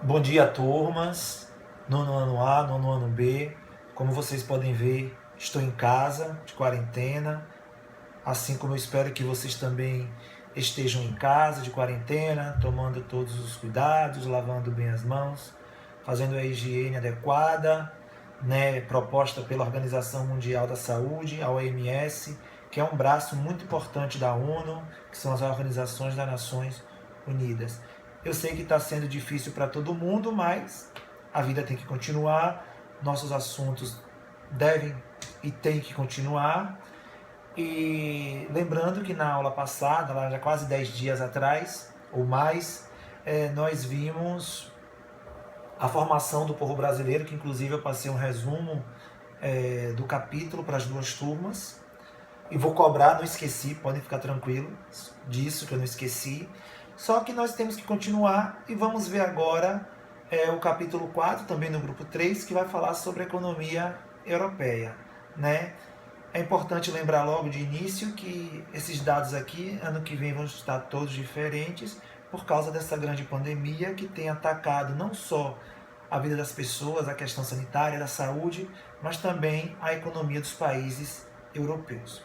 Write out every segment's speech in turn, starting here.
Bom dia, turmas. Nono ano A, nono ano B. Como vocês podem ver, estou em casa, de quarentena. Assim como eu espero que vocês também estejam em casa, de quarentena, tomando todos os cuidados, lavando bem as mãos, fazendo a higiene adequada, né, proposta pela Organização Mundial da Saúde, a OMS, que é um braço muito importante da ONU, que são as organizações das Nações Unidas. Eu sei que está sendo difícil para todo mundo, mas a vida tem que continuar, nossos assuntos devem e têm que continuar. E lembrando que na aula passada, lá já quase 10 dias atrás, ou mais, nós vimos a formação do povo brasileiro, que inclusive eu passei um resumo do capítulo para as duas turmas. E vou cobrar, não esqueci, podem ficar tranquilos disso, que eu não esqueci. Só que nós temos que continuar e vamos ver agora o capítulo 4, também no grupo 3, que vai falar sobre a economia europeia, né? É importante lembrar logo de início que esses dados aqui, ano que vem, vão estar todos diferentes por causa dessa grande pandemia que tem atacado não só a vida das pessoas, a questão sanitária, da saúde, mas também a economia dos países europeus.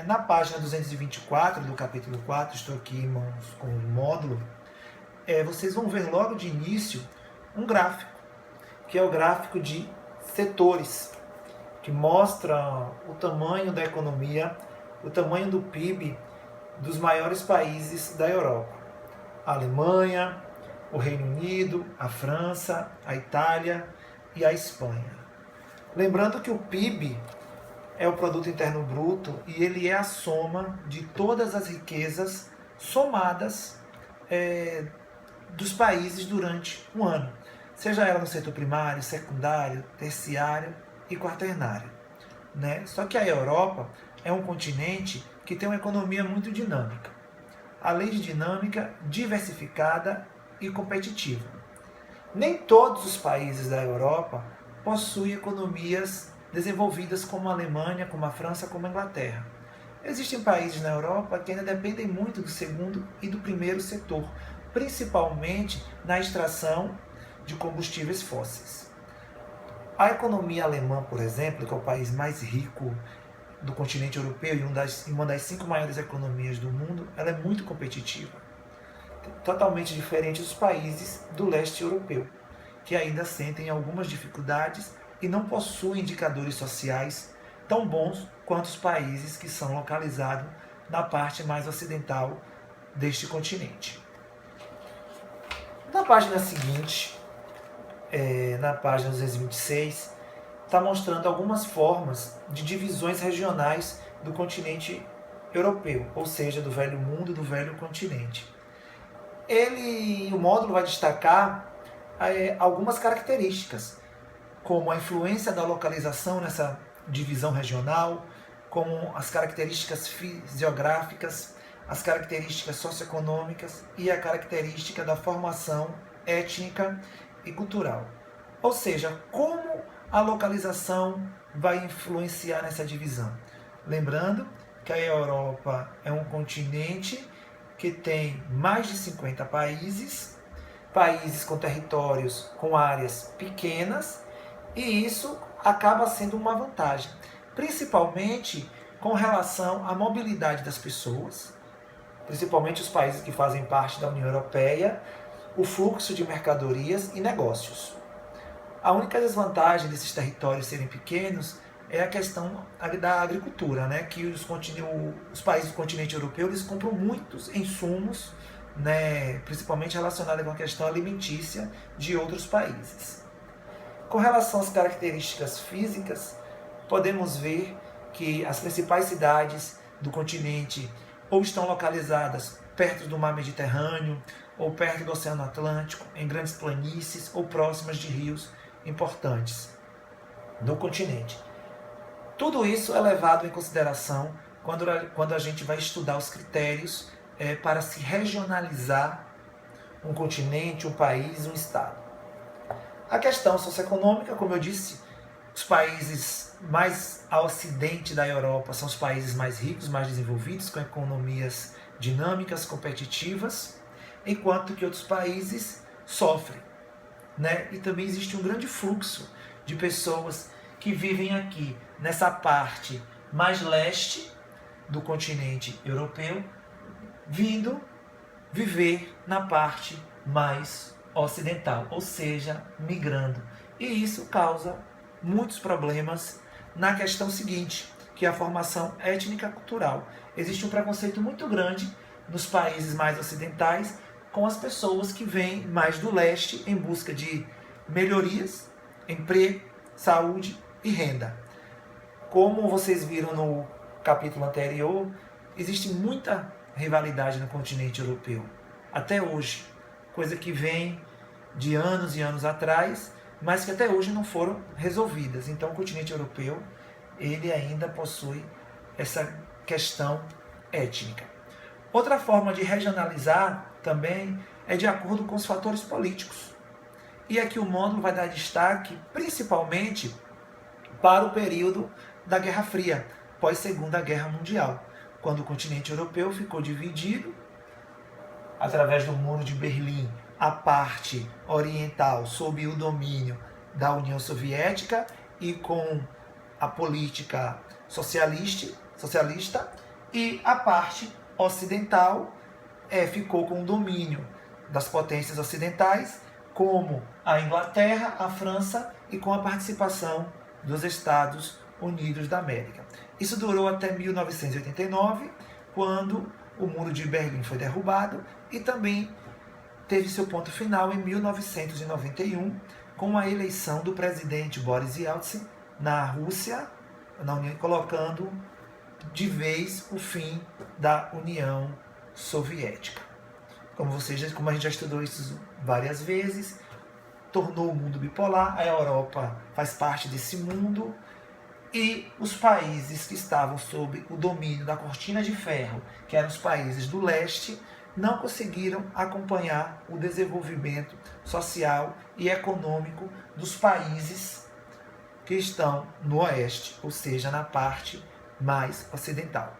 Na página 224 do capítulo 4, estou aqui, irmãos, com o módulo, vocês vão ver logo de início um gráfico, que é o gráfico de setores, que mostra o tamanho da economia, o tamanho do PIB dos maiores países da Europa. A Alemanha, o Reino Unido, a França, a Itália e a Espanha. Lembrando que o PIB é o Produto Interno Bruto e ele é a soma de todas as riquezas somadas dos países durante um ano, seja ela no setor primário, secundário, terciário e quaternário, né? Só que a Europa é um continente que tem uma economia muito dinâmica, além de dinâmica, diversificada e competitiva. Nem todos os países da Europa possuem economias desenvolvidas como a Alemanha, como a França, como a Inglaterra. Existem países na Europa que ainda dependem muito do segundo e do primeiro setor, principalmente na extração de combustíveis fósseis. A economia alemã, por exemplo, que é o país mais rico do continente europeu e uma das 5 maiores economias do mundo, ela é muito competitiva. Totalmente diferente dos países do leste europeu, que ainda sentem algumas dificuldades e não possuem indicadores sociais tão bons quanto os países que são localizados na parte mais ocidental deste continente. Na página seguinte, na página 226, está mostrando algumas formas de divisões regionais do continente europeu, ou seja, do velho mundo, do velho continente. O módulo vai destacar algumas características, como a influência da localização nessa divisão regional, como as características fisiográficas, as características socioeconômicas e a característica da formação étnica e cultural. Ou seja, como a localização vai influenciar nessa divisão. Lembrando que a Europa é um continente que tem mais de 50 países, países com territórios com áreas pequenas, e isso acaba sendo uma vantagem, principalmente com relação à mobilidade das pessoas, principalmente os países que fazem parte da União Europeia, o fluxo de mercadorias e negócios. A única desvantagem desses territórios serem pequenos é a questão da agricultura, né? Que os países do continente europeu eles compram muitos insumos, né? Principalmente relacionados com a questão alimentícia de outros países. Com relação às características físicas, podemos ver que as principais cidades do continente ou estão localizadas perto do mar Mediterrâneo, ou perto do Oceano Atlântico, em grandes planícies ou próximas de rios importantes do continente. Tudo isso é levado em consideração quando a gente vai estudar os critérios para se regionalizar um continente, um país, um estado. A questão socioeconômica, como eu disse, os países mais a ocidente da Europa são os países mais ricos, mais desenvolvidos, com economias dinâmicas, competitivas, enquanto que outros países sofrem, né? E também existe um grande fluxo de pessoas que vivem aqui nessa parte mais leste do continente europeu, vindo viver na parte mais ocidental, ou seja, migrando. E isso causa muitos problemas na questão seguinte, que é a formação étnica cultural. Existe um preconceito muito grande nos países mais ocidentais com as pessoas que vêm mais do leste em busca de melhorias, emprego, saúde e renda. Como vocês viram no capítulo anterior, existe muita rivalidade no continente europeu, até hoje, coisa que vem de anos e anos atrás, mas que até hoje não foram resolvidas. Então o continente europeu, ele ainda possui essa questão étnica. Outra forma de regionalizar também é de acordo com os fatores políticos. E aqui o módulo vai dar destaque principalmente para o período da Guerra Fria, pós Segunda Guerra Mundial, quando o continente europeu ficou dividido através do Muro de Berlim, a parte oriental sob o domínio da União Soviética e com a política socialista, e a parte ocidental ficou com o domínio das potências ocidentais, como a Inglaterra, a França, e com a participação dos Estados Unidos da América. Isso durou até 1989, quando o Muro de Berlim foi derrubado, e também teve seu ponto final em 1991, com a eleição do presidente Boris Yeltsin na Rússia, na União, colocando de vez o fim da União Soviética. Como a gente já estudou isso várias vezes, tornou o mundo bipolar, a Europa faz parte desse mundo, e os países que estavam sob o domínio da cortina de ferro, que eram os países do leste, não conseguiram acompanhar o desenvolvimento social e econômico dos países que estão no oeste, ou seja, na parte mais ocidental.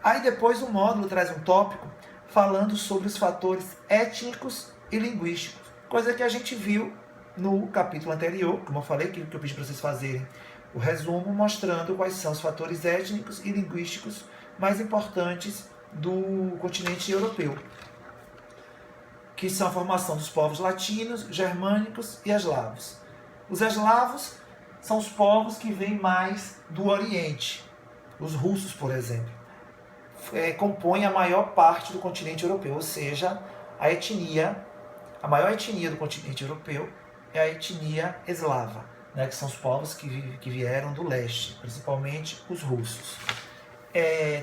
Aí depois o módulo traz um tópico falando sobre os fatores étnicos e linguísticos, coisa que a gente viu no capítulo anterior, como eu falei, que eu pedi para vocês fazerem o resumo, mostrando quais são os fatores étnicos e linguísticos mais importantes do continente europeu, que são a formação dos povos latinos, germânicos e eslavos. Os eslavos são os povos que vêm mais do Oriente. Os russos, por exemplo, compõem a maior parte do continente europeu, ou seja, a maior etnia do continente europeu é a etnia eslava, né, que são os povos que vieram do leste, principalmente os russos.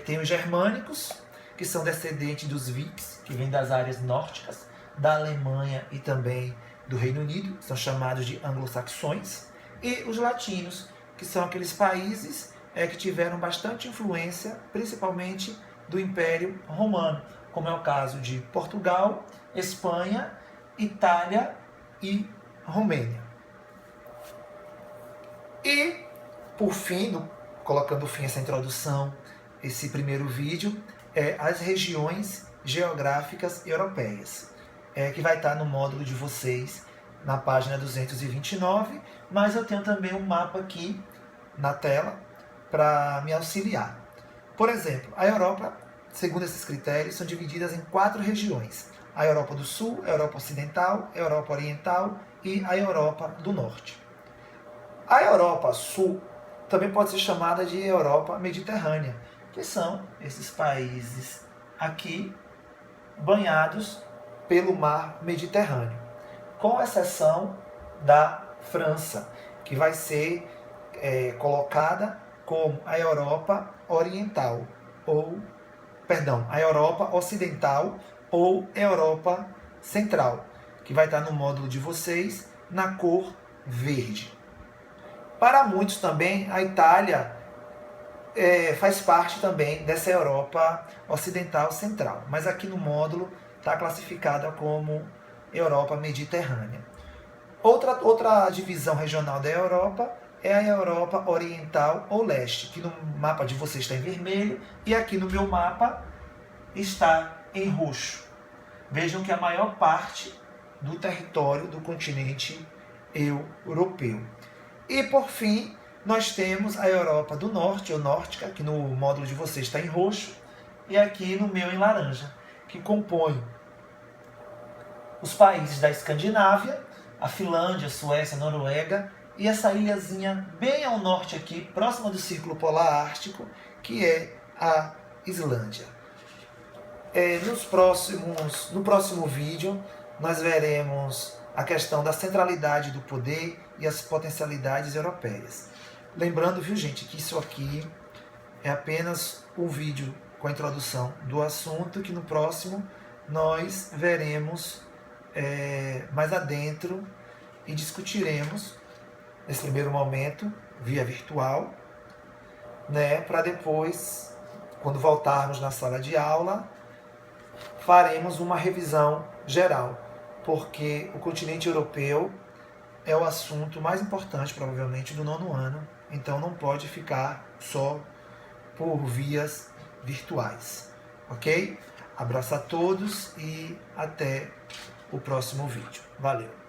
Tem os germânicos, que são descendentes dos vikings, que vêm das áreas nórdicas, da Alemanha e também do Reino Unido, são chamados de anglo-saxões, e os latinos, que são aqueles países que tiveram bastante influência, principalmente do Império Romano, como é o caso de Portugal, Espanha, Itália e Romênia. E, por fim, colocando fim a essa introdução, esse primeiro vídeo, as regiões geográficas europeias, que vai estar no módulo de vocês, na página 229, mas eu tenho também um mapa aqui na tela para me auxiliar. Por exemplo, a Europa, segundo esses critérios, são divididas em 4 regiões: a Europa do Sul, a Europa Ocidental, a Europa Oriental e a Europa do Norte. A Europa Sul também pode ser chamada de Europa Mediterrânea, que são esses países aqui banhados pelo mar Mediterrâneo, com exceção da França, que vai ser colocada como a Europa Oriental, a Europa Ocidental ou Europa Central, que vai estar no módulo de vocês na cor verde. Para muitos também, a Itália faz parte também dessa Europa Ocidental Central, mas aqui no módulo está classificada como Europa Mediterrânea. Outra divisão regional da Europa é a Europa Oriental ou Leste, que no mapa de vocês está em vermelho e aqui no meu mapa está em roxo. Vejam que a maior parte do território do continente europeu. E por fim, nós temos a Europa do Norte, ou Nórtica, que no módulo de vocês está em roxo, e aqui no meu em laranja, que compõe os países da Escandinávia, a Finlândia, Suécia, Noruega, e essa ilhazinha bem ao norte aqui, próxima do Círculo Polar Ártico, que é a Islândia. No próximo vídeo, nós veremos a questão da centralidade do poder e as potencialidades europeias. Lembrando, viu gente, que isso aqui é apenas um vídeo com a introdução do assunto, que no próximo nós veremos mais adentro e discutiremos, nesse primeiro momento, via virtual, né, para depois, quando voltarmos na sala de aula, faremos uma revisão geral, porque o continente europeu é o assunto mais importante, provavelmente, do 9º ano, então não pode ficar só por vias virtuais, ok? Abraço a todos e até o próximo vídeo. Valeu!